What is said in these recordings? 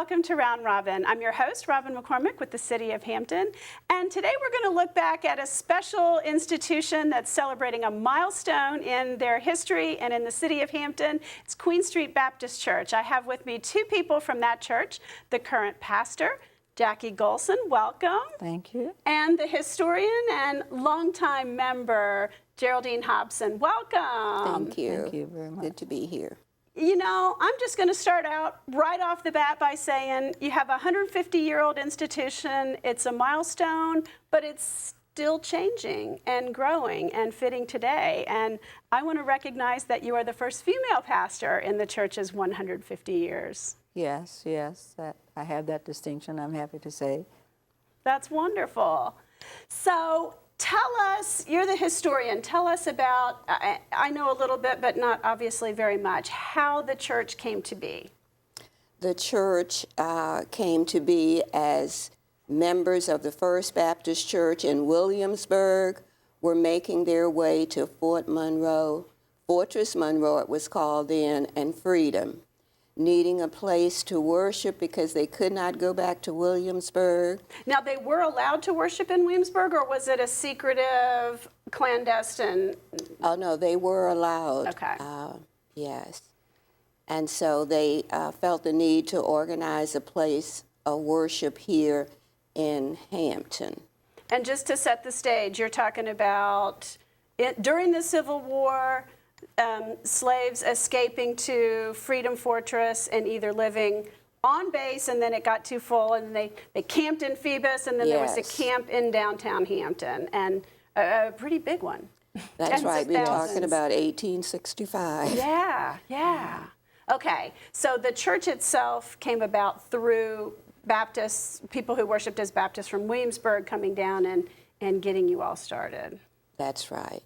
welcome to Round Robin. I'm your host, Robin McCormick with the City of Hampton, and today we're going to look back at a special institution that's celebrating a milestone in their history and in the City of Hampton. It's Queen Street Baptist Church. I have with me two people from that church, the current pastor, Jackie Gholson, welcome. Thank you. And the historian and longtime member, Geraldine Hopson, welcome. Thank you. Thank you very much. Good to be here. You know, I'm just going to start out right off the bat by saying you have a 150-year-old institution. It's a milestone, but it's still changing and growing and fitting today. And I want to recognize that you are the first female pastor in the church's 150 years. Yes, I have that distinction, I'm happy to say. That's wonderful. So tell us, you're the historian, tell us about, I know a little bit, but not obviously very much, how the church came to be. The church came to be as members of the First Baptist Church in Williamsburg were making their way to Fortress Monroe it was called then, and Freedom, needing a place to worship because they could not go back to Williamsburg. Now, they were allowed to worship in Williamsburg, or was it a secretive, clandestine? Oh, no, they were allowed. Okay. Yes. And so they felt the need to organize a place of worship here in Hampton. And just to set the stage, you're talking about during the Civil War, slaves escaping to Freedom Fortress and either living on base, and then it got too full, and they camped in Phoebus, and then there was a camp in downtown Hampton, and a pretty big one. That's right. We're talking about 1865. Yeah. Okay, so the church itself came about through Baptists, people who worshiped as Baptists from Williamsburg coming down and getting you all started. That's right.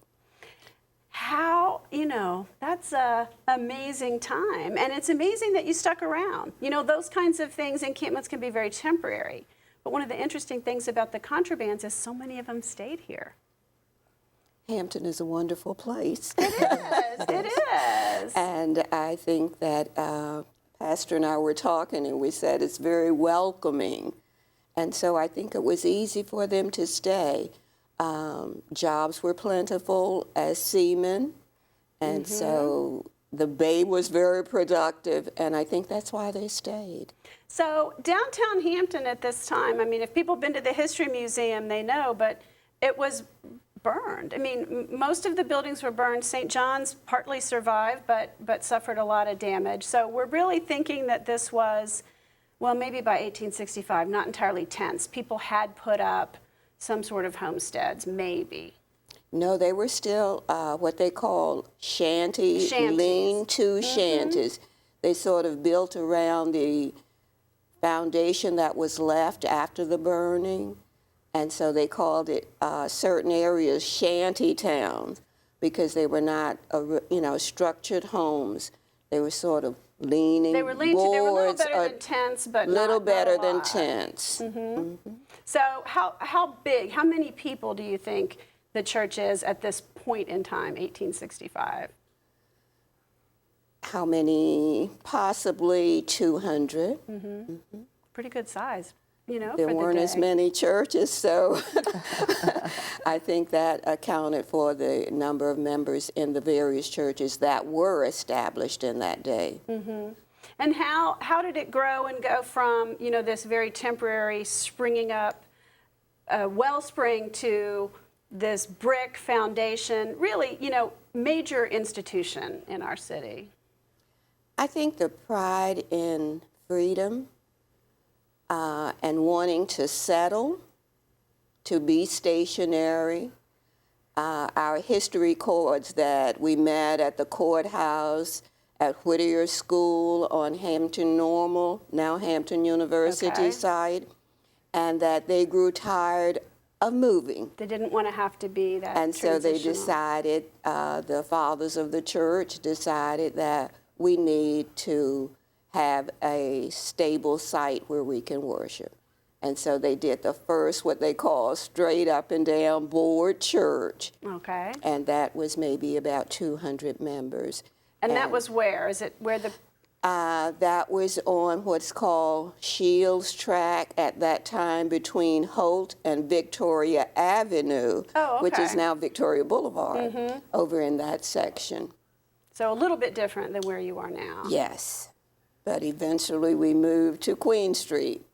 How, that's an amazing time. And it's amazing that you stuck around. Those kinds of things, encampments can be very temporary. But one of the interesting things about the contrabands is so many of them stayed here. Hampton is a wonderful place. It is. And I think that Pastor and I were talking, and we said it's very welcoming. And so I think it was easy for them to stay. Jobs were plentiful as seamen, and so the Bay was very productive, and I think that's why they stayed. So downtown Hampton at this time, if people have been to the History Museum, they know, but it was burned. Most of the buildings were burned. St. John's partly survived, but suffered a lot of damage. So we're really thinking that this was, well, maybe by 1865, not entirely tents. People had put up some sort of homesteads, maybe. No, they were still what they call shanties. Lean-to shanties. They sort of built around the foundation that was left after the burning, and so they called it certain areas shanty towns because they were not, structured homes. They were sort of leaning boards. They were a little better than tents, but little not better a lot. than tents. So how big, how many people do you think the church is at this point in time, 1865? How many? Possibly 200. Pretty good size, There weren't as many churches, so I think that accounted for the number of members in the various churches that were established in that day. And how did it grow and go from, this very temporary springing up wellspring to this brick foundation, really, major institution in our city? I think the pride in freedom and wanting to settle, to be stationary. Our history records that we met at the courthouse, at Whittier School on Hampton Normal, now Hampton University site, and that they grew tired of moving. They didn't want to have to be that And so they transitional. decided, the fathers of the church decided that we need to have a stable site where we can worship. And so they did the first, what they call straight up and down board church. Okay. And that was maybe about 200 members. And that was where? Is it where the That was on what's called Shields Track at that time between Holt and Victoria Avenue, Oh, which is okay. now Victoria Boulevard, over in that section. So a little bit different than where you are now. Yes, but eventually we moved to Queen Street.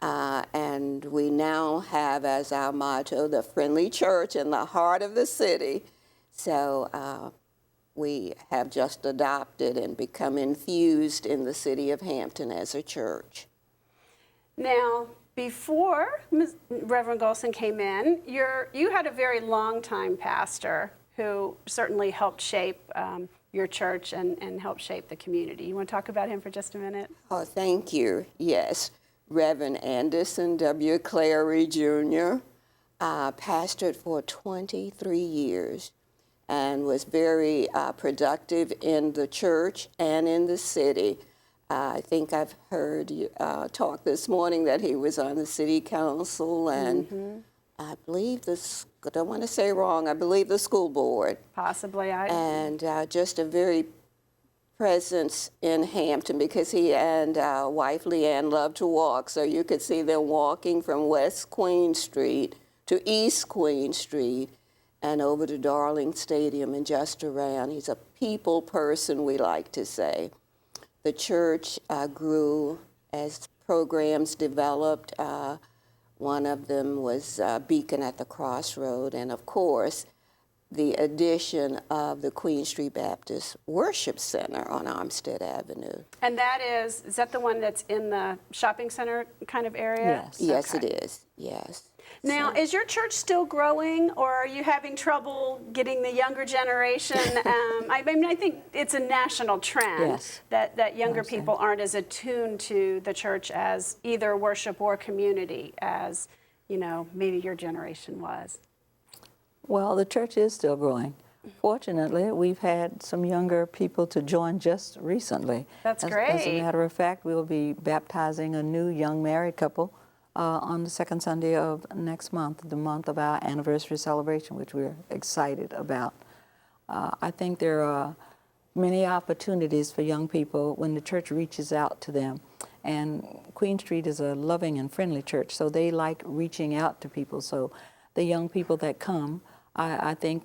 And we now have as our motto, the friendly church in the heart of the city. So we have just adopted and become infused in the city of Hampton as a church. Now, before Reverend Gholson came in, you had a very long-time pastor who certainly helped shape your church and helped shape the community. You want to talk about him for just a minute? Oh, thank you. Yes. Reverend Anderson W. Clary Jr. Pastored for 23 years and was very productive in the church and in the city. I think I've heard you talk this morning that he was on the city council and I believe I don't want to say wrong, I believe the school board. Possibly. And just a very presence in Hampton because he and wife Leanne loved to walk. So you could see them walking from West Queen Street to East Queen Street and over to Darling Stadium and just around. He's a people person, we like to say. The church grew as programs developed. One of them was Beacon at the Crossroad, and of course, the addition of the Queen Street Baptist Worship Center on Armstead Avenue. And is that the one that's in the shopping center kind of area? Yes. Yes, Okay. it is, yes. Now, is your church still growing, or are you having trouble getting the younger generation? I mean, I think it's a national trend Yes. that younger understand. people aren't as attuned to the church as either worship or community as, maybe your generation was. Well, the church is still growing. Fortunately, we've had some younger people to join just recently. That's As a great. matter of fact, we'll be baptizing a new young married couple on the second Sunday of next month, the month of our anniversary celebration, which we're excited about. I think there are many opportunities for young people when the church reaches out to them. And Queen Street is a loving and friendly church, so they like reaching out to people. So the young people that come, I think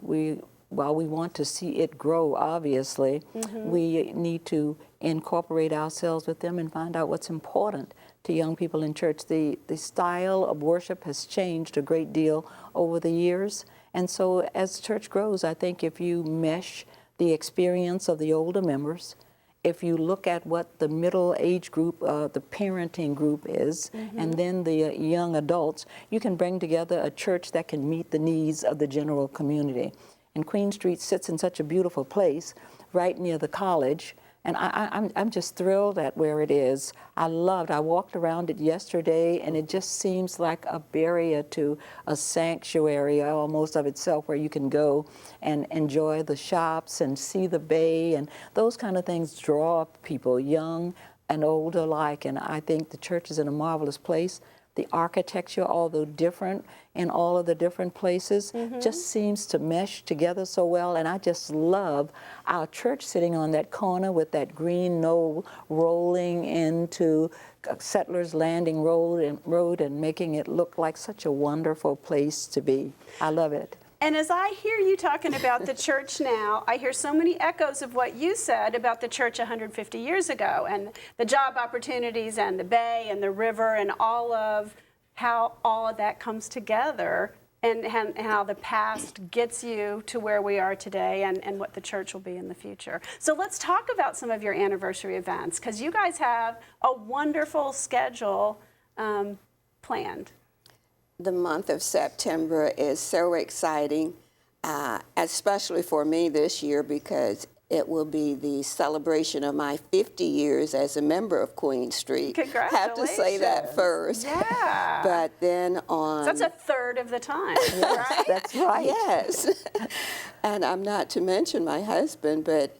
while we want to see it grow, obviously, we need to incorporate ourselves with them and find out what's important to young people in church. The style of worship has changed a great deal over the years. And so as church grows, I think if you mesh the experience of the older members, if you look at what the middle age group, the parenting group is, and then the young adults, you can bring together a church that can meet the needs of the general community. And Queen Street sits in such a beautiful place right near the college, and I'm just thrilled at where it is. I walked around it yesterday, and it just seems like a barrier to a sanctuary almost of itself where you can go and enjoy the shops and see the bay, and those kind of things draw people, young and old alike. And I think the church is in a marvelous place. The architecture, although different in all of the different places, just seems to mesh together so well. And I just love our church sitting on that corner with that green knoll rolling into Settlers Landing Road and making it look like such a wonderful place to be. I love it. And as I hear you talking about the church now, I hear so many echoes of what you said about the church 150 years ago and the job opportunities and the bay and the river and all of how all of that comes together and how the past gets you to where we are today and what the church will be in the future. So let's talk about some of your anniversary events, because you guys have a wonderful schedule planned. The month of September is so exciting, especially for me this year because it will be the celebration of my 50 years as a member of Queen Street. Congratulations. Have to say that first. Yeah. But then on... So that's a third of the time, right? That's right. Yes. And I'm not to mention my husband, but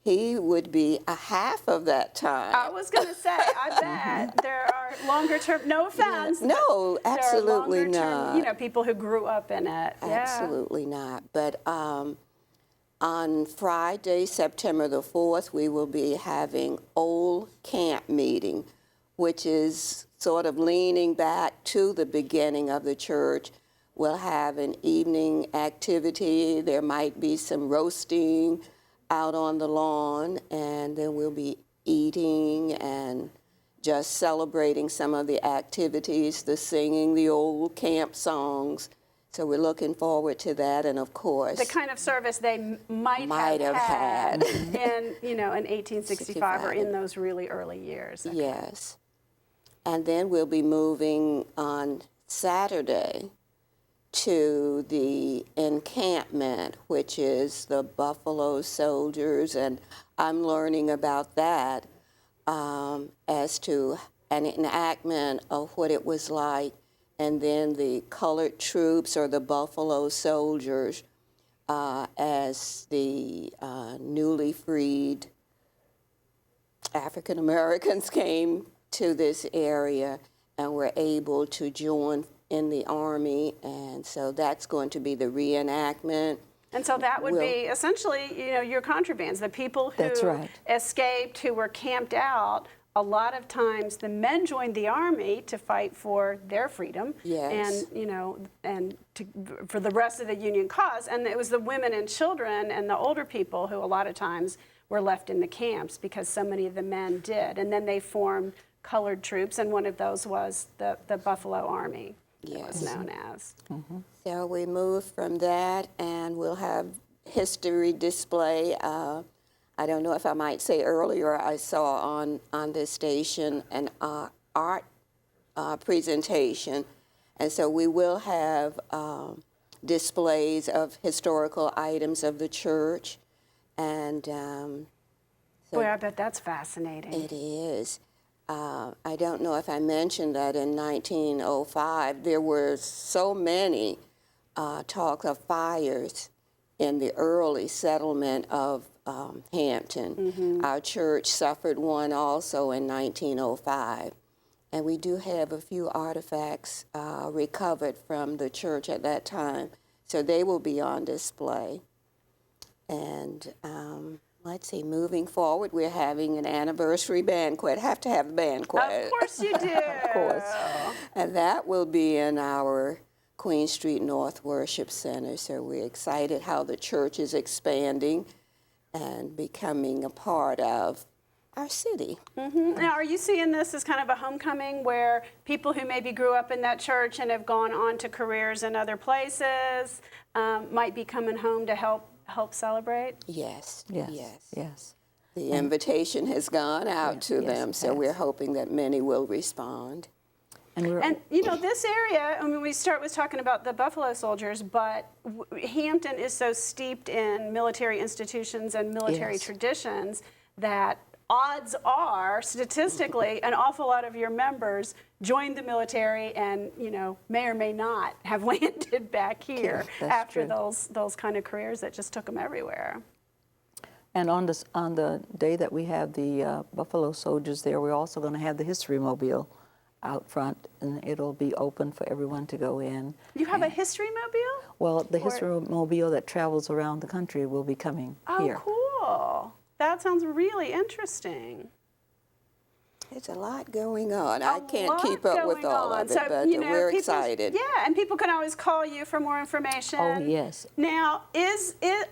he would be a half of that time. I was going to say, I bet there are longer term, no offense. No, but absolutely there are longer not. term, people who grew up in it. Absolutely not. But On Friday, September the 4th, we will be having Old Camp Meeting, which is sort of leaning back to the beginning of the church. We'll have an evening activity. There might be some roasting out on the lawn, and then we'll be eating and just celebrating some of the activities, the singing, the old camp songs. So we're looking forward to that, and of course, The kind of service they might have had in, in 1865 or in those really early years. Okay. yes. And then we'll be moving on Saturday to the encampment, which is the Buffalo Soldiers, and I'm learning about that as to an enactment of what it was like, and then the colored troops or the Buffalo Soldiers as the newly freed African Americans came to this area and were able to join in the Army, and so that's going to be the reenactment. And so that would be essentially, your contrabands, the people who That's right. escaped, who were camped out. A lot of times the men joined the Army to fight for their freedom Yes. and for the rest of the Union cause. And it was the women and children and the older people who a lot of times were left in the camps because so many of the men did. And then they formed colored troops, and one of those was the Buffalo Army. It was known as. So we move from that, and we'll have history display. I don't know if I might say earlier, I saw on this station an art presentation, and so we will have displays of historical items of the church, and Boy, I bet that's fascinating. it is. I don't know if I mentioned that in 1905, there were so many talk of fires in the early settlement of Hampton. Our church suffered one also in 1905. And we do have a few artifacts recovered from the church at that time. So they will be on display. And let's see, moving forward, we're having an anniversary banquet. Have to have a banquet. Of course you do. Of course. And that will be in our Queen Street North Worship Center. So we're excited how the church is expanding and becoming a part of our city. Now, are you seeing this as kind of a homecoming where people who maybe grew up in that church and have gone on to careers in other places might be coming home to help celebrate? Yes, Yes. yes. Yes. The invitation has gone out to yes, them, so yes. we're hoping that many will respond. And this area, I mean, we start with talking about the Buffalo Soldiers, but Hampton is so steeped in military institutions and military Yes. traditions that odds are, statistically, an awful lot of your members joined the military and, may or may not have landed back here That's after true. those kind of careers that just took them everywhere. And on the day that we have the Buffalo Soldiers there, we're also going to have the History Mobile out front, and it'll be open for everyone to go in. You have a history mobile? Well, the History Mobile that travels around the country will be coming here. Oh, cool. That sounds really interesting. There's a lot going on. I can't lot keep up with going all on. of it, So, but we're excited. Yeah, and people can always call you for more information. Oh, yes. Now,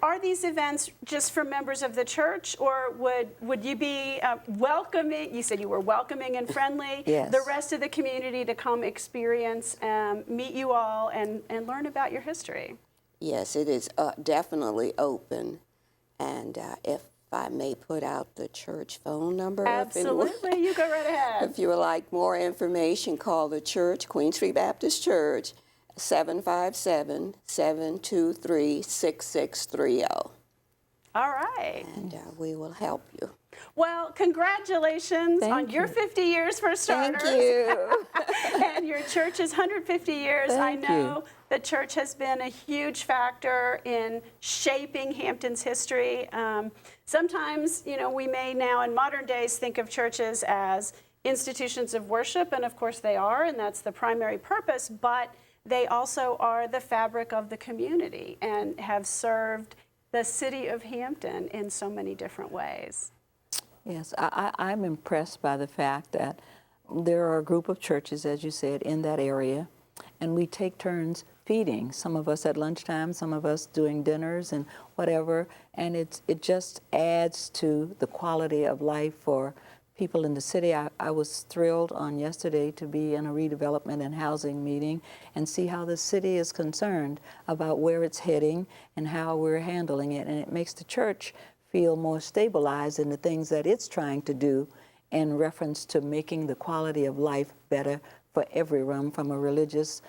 are these events just for members of the church, or would you be welcoming? You said you were welcoming and friendly. Yes. The rest of the community to come experience, meet you all, and learn about your history. Yes, it is definitely open. And if I may put out the church phone number. Absolutely, you go right ahead. If you would like more information, call the church, Queen Street Baptist Church, 757-723-6630. All right. And we will help you. Well, congratulations on Thank your you. 50 years for starters. Thank you. And your church's 150 years. Thank I know you. the church has been a huge factor in shaping Hampton's history. Sometimes, we may now in modern days think of churches as institutions of worship, and of course they are, and that's the primary purpose, but they also are the fabric of the community and have served the city of Hampton in so many different ways. Yes, I'm impressed by the fact that there are a group of churches, as you said, in that area, and we take turns feeding. Some of us at lunchtime, some of us doing dinners and whatever, and it just adds to the quality of life for people in the city. I was thrilled on yesterday to be in a redevelopment and housing meeting and see how the city is concerned about where it's heading and how we're handling it, and it makes the church feel more stabilized in the things that it's trying to do in reference to making the quality of life better for everyone from a religious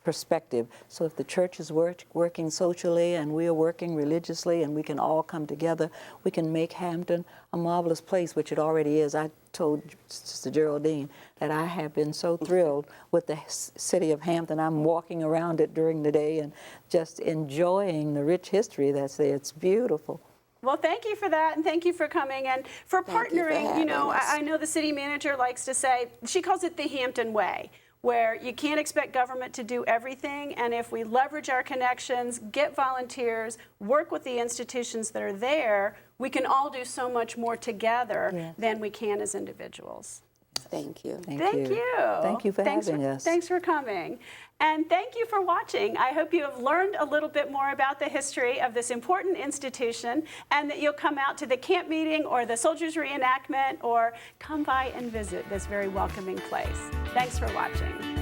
perspective. So if the church is working socially and we are working religiously and we can all come together, we can make Hampton a marvelous place, which it already is. I told Sister Geraldine that I have been so thrilled with the city of Hampton. I'm walking around it during the day and just enjoying the rich history that's there. It's beautiful. Well, thank you for that, and thank you for coming and for Thank you for partnering. You know, having us. I know the city manager likes to say, she calls it the Hampton way, where you can't expect government to do everything, and if we leverage our connections, get volunteers, work with the institutions that are there, we can all do so much more together Yes. than we can as individuals. Thank you. Thank Thank you. you. Thank you for having us. Thanks for coming. And thank you for watching. I hope you have learned a little bit more about the history of this important institution, and that you'll come out to the camp meeting or the soldiers reenactment or come by and visit this very welcoming place. Thanks for watching.